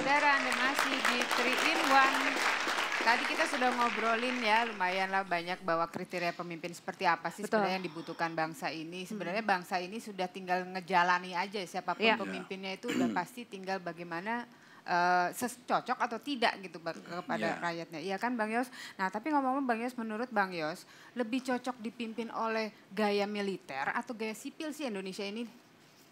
saudara, Anda masih di 3 in 1. Tadi kita sudah ngobrolin ya, lumayanlah banyak bahwa kriteria pemimpin seperti apa sih sebenarnya yang dibutuhkan bangsa ini. Sebenarnya bangsa ini sudah tinggal ngejalani aja, siapapun pemimpinnya itu udah pasti tinggal bagaimana cocok atau tidak gitu kepada rakyatnya. Iya kan Bang Yos? Nah tapi ngomong-ngomong Bang Yos, menurut Bang Yos, lebih cocok dipimpin oleh gaya militer atau gaya sipil sih Indonesia ini?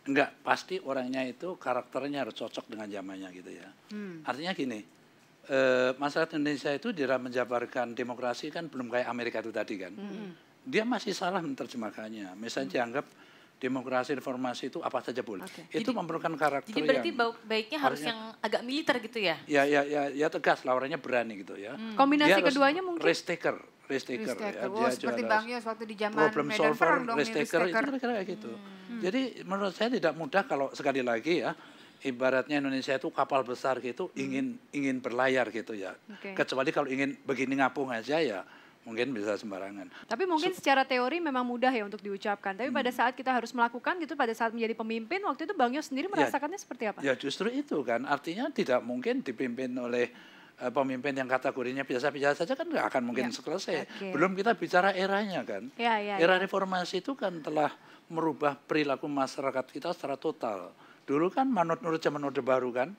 Enggak, pasti orangnya itu karakternya harus cocok dengan zamannya gitu ya. Artinya gini, masyarakat Indonesia itu di dalam menjabarkan demokrasi kan belum kayak Amerika itu tadi kan. Dia masih salah menerjemahkannya. Misalnya dianggap demokrasi reformasi itu apa saja boleh. Itu memerlukan karakter jadi berarti baiknya harus yang agak militer gitu ya? Ya tegas lah, orangnya berani gitu ya. Kombinasi keduanya mungkin? Risk taker ya. Oh, seperti Bang Yos waktu di zaman Medan Perang dong, risk taker itu kira-kira kayak gitu. Jadi menurut saya tidak mudah kalau sekali lagi ya, ibaratnya Indonesia itu kapal besar gitu, ingin berlayar gitu ya. Kecuali kalau ingin begini ngapung aja ya, mungkin bisa sembarangan. Tapi mungkin secara teori memang mudah ya untuk diucapkan. Tapi pada saat kita harus melakukan gitu, pada saat menjadi pemimpin, waktu itu Bang Yos sendiri merasakannya seperti apa? Ya justru itu kan, artinya tidak mungkin dipimpin oleh pemimpin yang kategorinya biasa-biasa saja kan nggak akan mungkin selesai. Belum kita bicara eranya kan. Era reformasi itu kan telah merubah perilaku masyarakat kita secara total. Dulu kan manut-nurut zaman Orde Baru kan.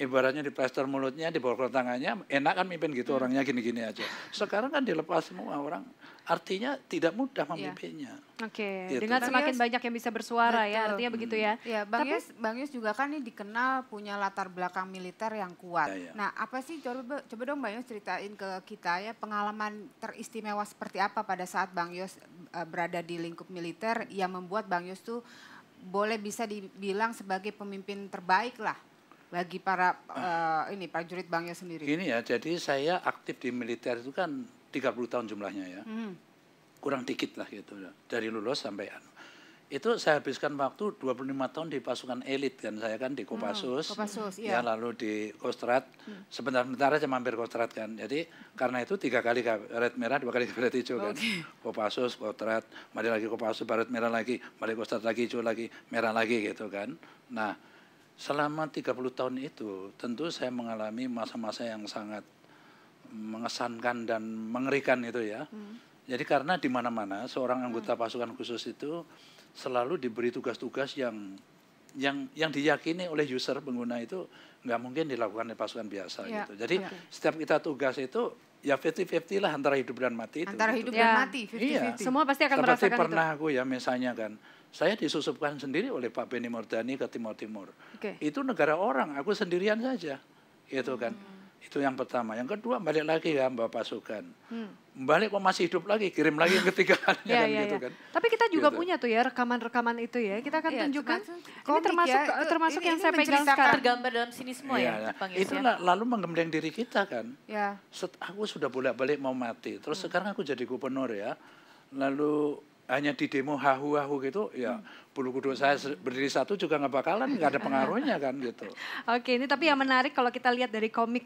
Ibaratnya di plester mulutnya, di borgol tangannya, enak kan mimpin gitu orangnya gini-gini aja. Sekarang kan dilepas semua orang. Artinya tidak mudah memimpinnya. Gitu. Dengan semakin banyak yang bisa bersuara ya, artinya begitu ya. Ya, Bang Yos juga kan ini dikenal punya latar belakang militer yang kuat. Nah, apa sih coba dong Bang Yos ceritain ke kita ya pengalaman teristimewa seperti apa pada saat Bang Yos berada di lingkup militer yang membuat Bang Yos tuh boleh bisa dibilang sebagai pemimpin terbaik lah bagi para prajurit Bang Yos sendiri. Gini ya, jadi saya aktif di militer itu kan 30 tahun jumlahnya ya. Kurang dikit lah gitu. Dari lulus sampai itu saya habiskan waktu 25 tahun di pasukan elit kan. Saya kan di Kopassus. Ya, lalu di Kostrad. Sebentar-bentar aja mampir Kostrad kan. Jadi karena itu 3 kali karet merah, 2 kali karet hijau kan. Kopassus, Kostrad, mari lagi Kopassus, karet merah lagi, mari Kostrad lagi, hijau lagi, merah lagi gitu kan. Nah, selama 30 tahun itu tentu saya mengalami masa-masa yang sangat mengesankan dan mengerikan itu ya. Jadi karena di mana-mana seorang anggota pasukan khusus itu selalu diberi tugas-tugas yang diyakini oleh user pengguna itu nggak mungkin dilakukan oleh pasukan biasa gitu. Jadi setiap kita tugas itu ya 50-50 lah antara hidup dan mati. Antara hidup dan mati, 50-50. Iya. Semua pasti akan merasakan itu. Seperti pernah aku ya misalnya kan, saya disusupkan sendiri oleh Pak Benny Mordani ke Timur Timur. Itu negara orang, aku sendirian saja, gitu kan. Itu yang pertama. Yang kedua balik lagi ya Mbak pasukan. Balik kok masih hidup lagi, kirim lagi yang ketiga kalinya gitu kan. Tapi kita juga punya tuh ya rekaman-rekaman itu ya. Kita akan tunjukkan. Ini termasuk yang saya pegang sekarang. Tergambar dalam sini semua ya. Itu lalu menggembleng diri kita kan. Aku sudah bolak-balik mau mati. Terus sekarang aku jadi gubernur ya. Lalu hanya di demo hahu-hahu gitu ya bulu kuduk saya berdiri satu juga nggak bakalan, nggak ada pengaruhnya kan gitu. Oke, ini tapi yang menarik kalau kita lihat dari komik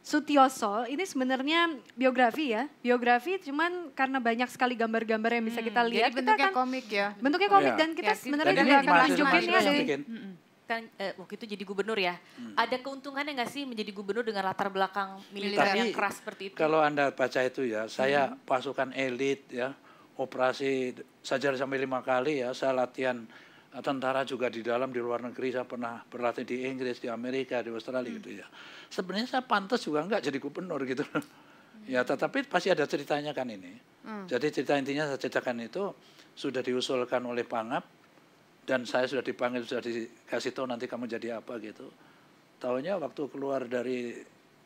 Sutioso, ini sebenarnya biografi ya. Biografi cuman karena banyak sekali gambar-gambar yang bisa kita lihat. Jadi bentuknya komik ya. Bentuknya komik dan kita sebenarnya juga akan tunjukin ya dari kan waktu itu jadi gubernur ya. Ada keuntungannya nggak sih menjadi gubernur dengan latar belakang militer yang keras seperti itu? Kalau Anda baca itu ya, saya pasukan elit ya. Operasi saja sampai 5 kali ya, saya latihan tentara juga di dalam, di luar negeri, saya pernah berlatih di Inggris, di Amerika, di Australia gitu ya. Sebenarnya saya pantas juga enggak jadi gubernur gitu. Ya tetapi pasti ada ceritanya kan ini. Jadi cerita intinya saya ceritakan itu sudah diusulkan oleh Pangap dan saya sudah dipanggil, sudah dikasih tahu nanti kamu jadi apa gitu. Taunya waktu keluar dari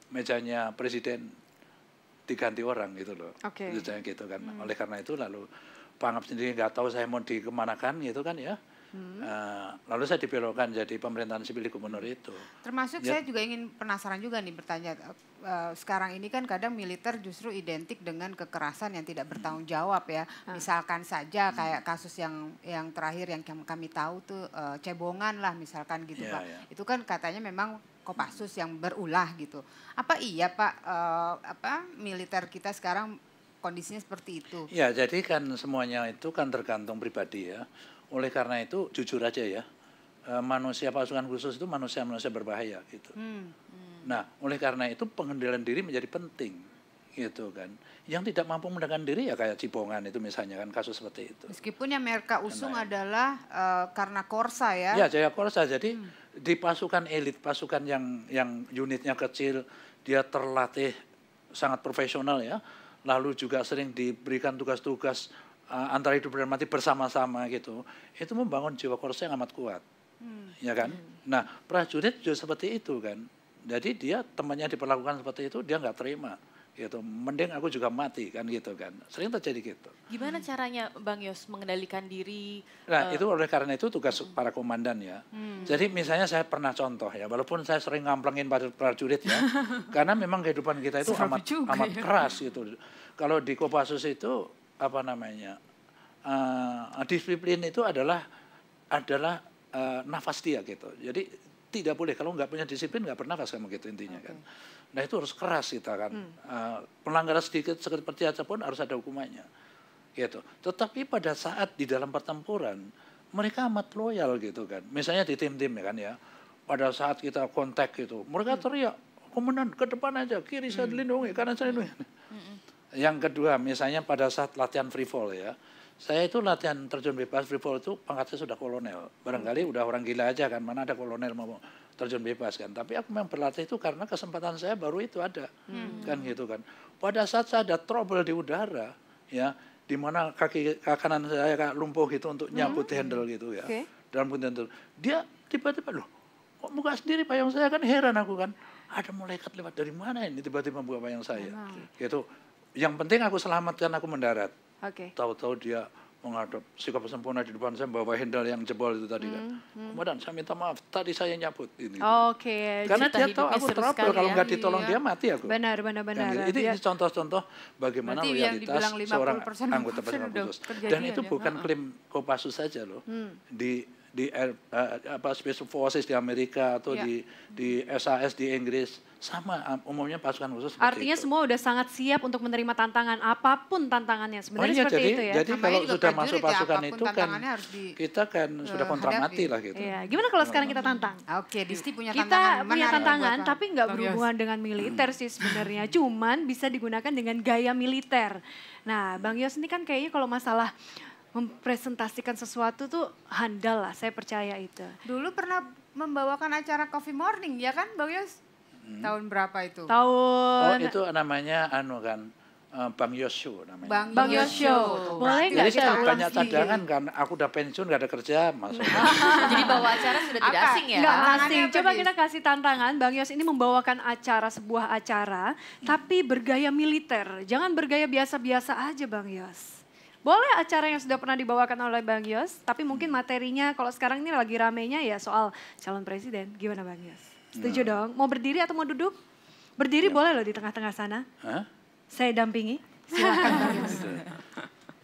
mejanya presiden diganti orang gitu loh, gitu kan. Oleh karena itu lalu Pangap sendiri nggak tahu saya mau dikemanakan gitu kan ya. Lalu saya dibelokkan jadi pemerintahan sipil di gubernur itu. Termasuk saya juga ingin penasaran juga nih bertanya, sekarang ini kan kadang militer justru identik dengan kekerasan yang tidak bertanggung jawab ya. Misalkan saja kayak kasus yang terakhir yang kami tahu tuh cebongan lah misalkan gitu Pak. Itu kan katanya memang Kopassus yang berulah gitu. Apa iya Pak militer kita sekarang kondisinya seperti itu? Ya jadi kan semuanya itu kan tergantung pribadi ya. Oleh karena itu jujur aja ya. manusia pasukan khusus itu manusia-manusia berbahaya gitu. Nah, oleh karena itu pengendalian diri menjadi penting gitu kan. Yang tidak mampu mengendalikan diri ya kayak Cipongan itu misalnya kan kasus seperti itu. Meskipun yang mereka usung adalah karena Korsa ya. Ya, Jaya Korsa. Jadi di pasukan elit, pasukan yang unitnya kecil, dia terlatih sangat profesional ya. Lalu juga sering diberikan tugas-tugas antara hidup dan mati bersama-sama gitu. Itu membangun jiwa Korsa yang amat kuat. Ya kan? Nah, prajurit juga seperti itu kan. Jadi dia temannya diperlakukan seperti itu, dia nggak terima gitu. Mending aku juga mati kan gitu kan. Sering terjadi gitu. Gimana caranya Bang Yos mengendalikan diri? Nah, itu oleh karena itu tugas para komandan ya. Jadi misalnya saya pernah contoh ya, walaupun saya sering ngamplengin prajurit ya. Karena memang kehidupan kita itu amat keras gitu. Kalau di Kopassus itu apa namanya? Disiplin itu adalah nafas dia gitu. Jadi tidak boleh kalau nggak punya disiplin nggak bernafas kamu gitu intinya kan. Nah itu harus keras kita kan. Pelanggaran sedikit seperti aja pun harus ada hukumannya gitu. Tetapi pada saat di dalam pertempuran mereka amat loyal gitu kan. Misalnya di tim-tim ya kan ya. Pada saat kita kontak gitu, mereka teriak, komandan ke depan aja, kiri saya dilindungi, kanan saya dilindungi. Yang kedua misalnya pada saat latihan free fall ya. Saya itu latihan terjun bebas free fall itu pangkatnya sudah kolonel. Barangkali udah orang gila aja kan, mana ada kolonel mau terjun bebas kan. Tapi aku memang berlatih itu karena kesempatan saya baru itu ada. Kan gitu kan. Pada saat saya ada trouble di udara ya, di mana kaki kanan saya lumpuh gitu untuk nyabut handle gitu ya. Dalam handle. Dia tiba-tiba loh, kok buka sendiri payung saya kan, heran aku kan. Ada malaikat lewat dari mana ini tiba-tiba buka payung saya. Gitu. Yang penting aku selamatkan, aku mendarat. Tahu-tahu dia menghadap sikap sempurna di depan saya bawa handle yang jebol itu tadi kan. Kemudian saya minta maaf, tadi saya nyabut ini. Karena dia tahu aku trouble, kalau nggak ditolong dia mati aku. Benar. Ini contoh-contoh bagaimana loyalitas seorang anggota pasukan khusus. Dan itu bukan klaim Kopassus saja loh. Di Special Forces di Amerika atau di SAS di Inggris sama umumnya pasukan khusus. Artinya itu. semua udah sangat siap untuk menerima tantangan apapun tantangannya sebenarnya seperti itu ya. Jadi kalau sudah masuk pasukan itu kan kita kan sudah kontra mati lah gitu. Iya. Gimana kalau sekarang kita tantang? Oke, Disti punya Kita tantangan. punya tantangan tapi nggak berhubungan dengan militer sih sebenarnya. Cuman bisa digunakan dengan gaya militer. Nah, Bang Yos ini kan kayaknya kalau masalah mempresentasikan sesuatu tuh handal lah, saya percaya itu. Dulu pernah membawakan acara Coffee Morning ya kan Bang Yos? Tahun berapa itu? Tahun. Oh itu namanya Bang Yos Show namanya. Bang Yos Show. Boleh nggak jadi kita ulang banyak cadangan kan, aku udah pensiun gak ada kerja masuk. Jadi bawa acara sudah tidak asing ya? Nggak asing, coba kita kasih tantangan. Bang Yos ini membawakan sebuah acara, tapi bergaya militer. Jangan bergaya biasa-biasa aja Bang Yos. Boleh acara yang sudah pernah dibawakan oleh Bang Yos, tapi mungkin materinya kalau sekarang ini lagi ramenya ya soal calon presiden. Gimana Bang Yos? Setuju dong? Mau berdiri atau mau duduk? Berdiri boleh loh di tengah-tengah sana. Saya dampingi. Silakan Bang Yos.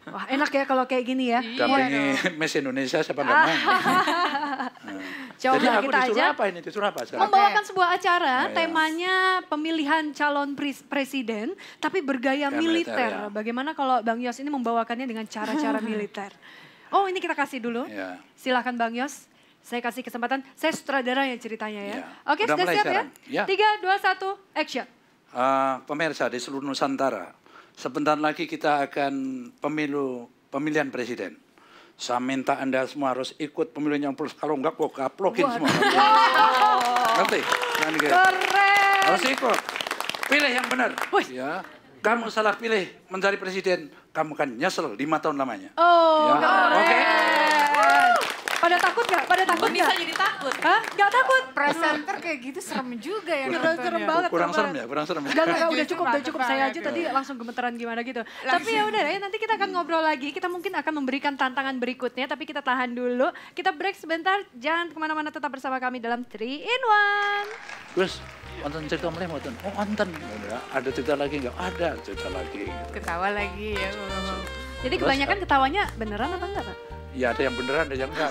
Wah enak ya kalau kayak gini ya. Dampingi Miss Indonesia siapa nggak mau. Coba jadi aku kita disuruh aja apa ini? Disuruh apa sekarang? membawakan sebuah acara, temanya pemilihan calon presiden, tapi bergaya militer. Bagaimana kalau Bang Yos ini membawakannya dengan cara-cara militer? Oh ini kita kasih dulu. Silakan Bang Yos. Saya kasih kesempatan, saya sutradara yang ceritanya ya. Oke, sudah siap sekarang? Ya? 3, 2, 1, action. Pemirsa di seluruh Nusantara, sebentar lagi kita akan pemilihan presiden. Saya minta Anda semua harus ikut pemilihan yang plus. Kalau enggak, kok kaplokin semua. Ngerti? Keren. Harus ikut. Pilih yang benar. Ya. Kamu salah pilih mencari presiden, kamu kan nyesel 5 tahun lamanya. Oke. Pada takut nggak? Pada takut nggak? Bisa jadi takut. Hah? Nggak takut? Presenter kayak gitu serem juga ya. Serem banget. Kurang serem ya? Kurang serem ya? Nggak, udah cukup. Saya aja tadi langsung gemeteran gimana gitu. Tapi ya udah ya, nanti kita akan ngobrol lagi. Kita mungkin akan memberikan tantangan berikutnya, tapi kita tahan dulu. Kita break sebentar, jangan kemana-mana, tetap bersama kami dalam 3 in 1. Terus, wonten cerita mulai wonten. Oh, wonten. Ada cerita lagi enggak? Ada cerita lagi. Ketawa lagi ya. Jadi kebanyakan ketawanya beneran apa enggak, Pak? Ya ada yang beneran, ada yang enggak.